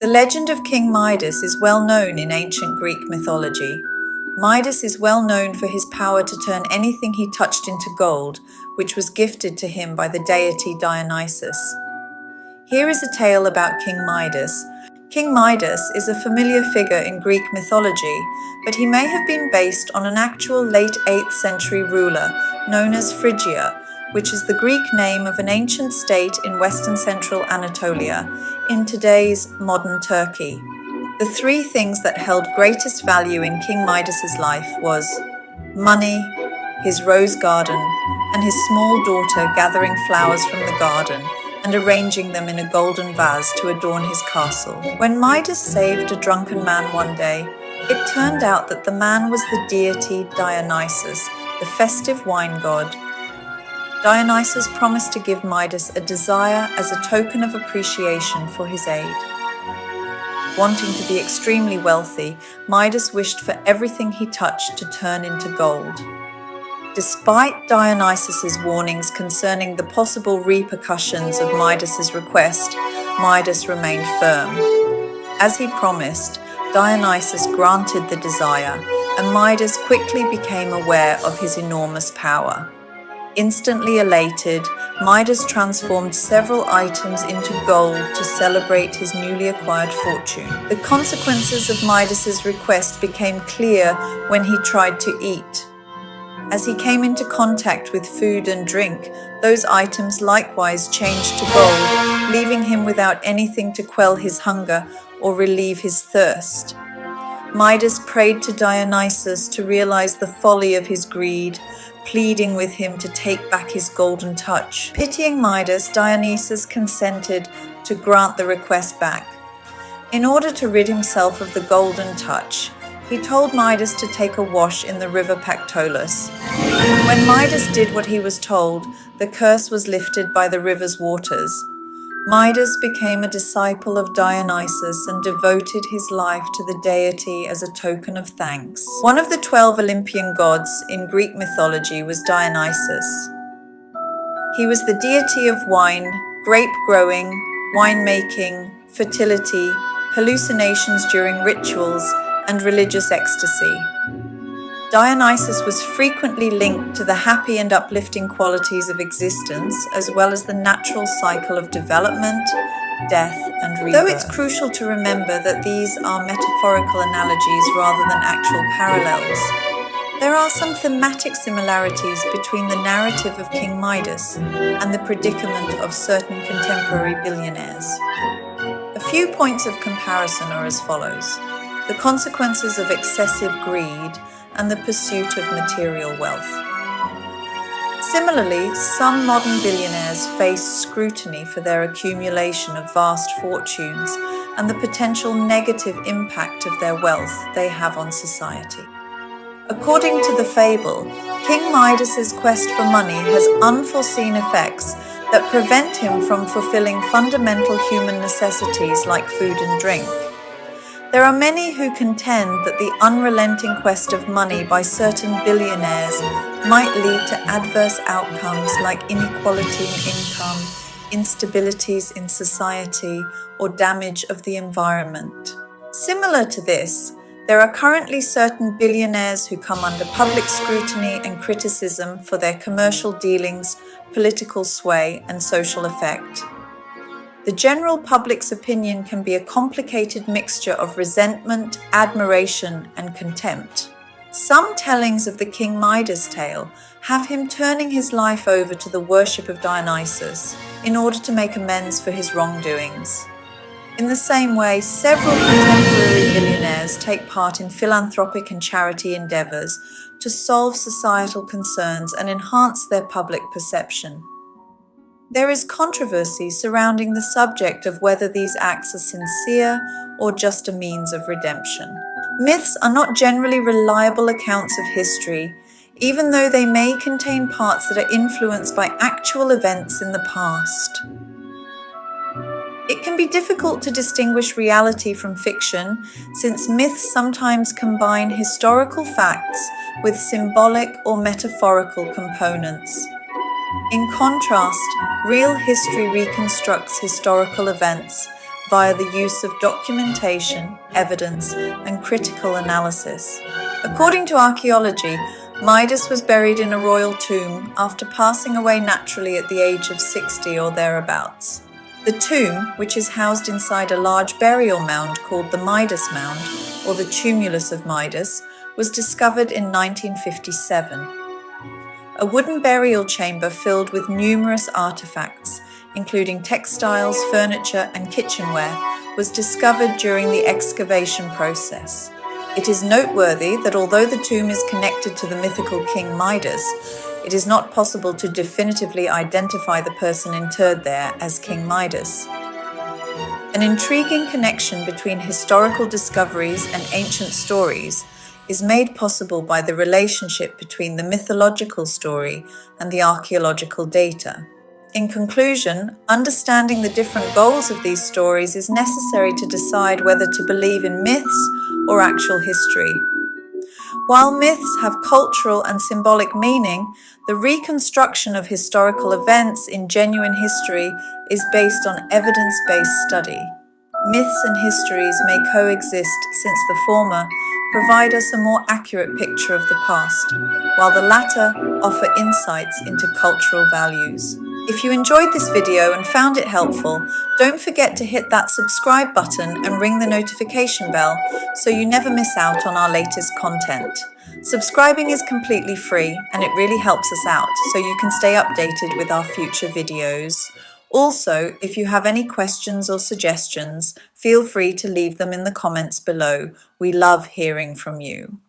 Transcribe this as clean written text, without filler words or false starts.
The legend of King Midas is well known in ancient Greek mythology. Midas is well known for his power to turn anything he touched into gold, which was gifted to him by the deity Dionysus. Here is a tale about King Midas. King Midas is a familiar figure in Greek mythology, but he may have been based on an actual late 8th century ruler known as Phrygia, which is the Greek name of an ancient state in western central Anatolia, in today's modern Turkey. The three things that held greatest value in King Midas's life was money, his rose garden, and his small daughter gathering flowers from the garden and arranging them in a golden vase to adorn his castle. When Midas saved a drunken man one day, it turned out that the man was the deity Dionysus, the festive wine god. Dionysus promised to give Midas a desire as a token of appreciation for his aid. Wanting to be extremely wealthy, Midas wished for everything he touched to turn into gold. Despite Dionysus's warnings concerning the possible repercussions of Midas's request, Midas remained firm. As he promised, Dionysus granted the desire, and Midas quickly became aware of his enormous power. Instantly elated, Midas transformed several items into gold to celebrate his newly acquired fortune. The consequences of Midas's request became clear when he tried to eat. As he came into contact with food and drink, those items likewise changed to gold, leaving him without anything to quell his hunger or relieve his thirst. Midas prayed to Dionysus to realize the folly of his greed, pleading with him to take back his golden touch. Pitying Midas, Dionysus consented to grant the request back. In order to rid himself of the golden touch, he told Midas to take a wash in the river Pactolus. When Midas did what he was told, the curse was lifted by the river's waters. Midas became a disciple of Dionysus and devoted his life to the deity as a token of thanks. One of the 12 Olympian gods in Greek mythology was Dionysus. He was the deity of wine, grape growing, winemaking, fertility, hallucinations during rituals, and religious ecstasy. Dionysus was frequently linked to the happy and uplifting qualities of existence, as well as the natural cycle of development, death, and rebirth. Though it's crucial to remember that these are metaphorical analogies rather than actual parallels, there are some thematic similarities between the narrative of King Midas and the predicament of certain contemporary billionaires. A few points of comparison are as follows: the consequences of excessive greed and the pursuit of material wealth. Similarly, some modern billionaires face scrutiny for their accumulation of vast fortunes and the potential negative impact of their wealth they have on society. According to the fable, King Midas's quest for money has unforeseen effects that prevent him from fulfilling fundamental human necessities like food and drink. There are many who contend that the unrelenting quest of money by certain billionaires might lead to adverse outcomes like inequality in income, instabilities in society, or damage of the environment. Similar to this, there are currently certain billionaires who come under public scrutiny and criticism for their commercial dealings, political sway, and social effect. The general public's opinion can be a complicated mixture of resentment, admiration, and contempt. Some tellings of the King Midas tale have him turning his life over to the worship of Dionysus in order to make amends for his wrongdoings. In the same way, several contemporary billionaires take part in philanthropic and charity endeavors to solve societal concerns and enhance their public perception. There is controversy surrounding the subject of whether these acts are sincere or just a means of redemption. Myths are not generally reliable accounts of history, even though they may contain parts that are influenced by actual events in the past. It can be difficult to distinguish reality from fiction, since myths sometimes combine historical facts with symbolic or metaphorical components. In contrast, real history reconstructs historical events, via the use of documentation, evidence, and critical analysis. According to archaeology, Midas was buried in a royal tomb after passing away naturally at the age of 60 or thereabouts. The tomb, which is housed inside a large burial mound called the Midas Mound, or the Tumulus of Midas, was discovered in 1957. A wooden burial chamber filled with numerous artifacts, including textiles, furniture, and kitchenware, was discovered during the excavation process. It is noteworthy that although the tomb is connected to the mythical King Midas, it is not possible to definitively identify the person interred there as King Midas. An intriguing connection between historical discoveries and ancient stories is made possible by the relationship between the mythological story and the archaeological data. In conclusion, understanding the different goals of these stories is necessary to decide whether to believe in myths or actual history. While myths have cultural and symbolic meaning, the reconstruction of historical events in genuine history is based on evidence-based study. Myths and histories may coexist since the former provide us a more accurate picture of the past, while the latter offer insights into cultural values. If you enjoyed this video and found it helpful, don't forget to hit that subscribe button and ring the notification bell so you never miss out on our latest content. Subscribing is completely free and it really helps us out so you can stay updated with our future videos. Also, if you have any questions or suggestions, feel free to leave them in the comments below. We love hearing from you.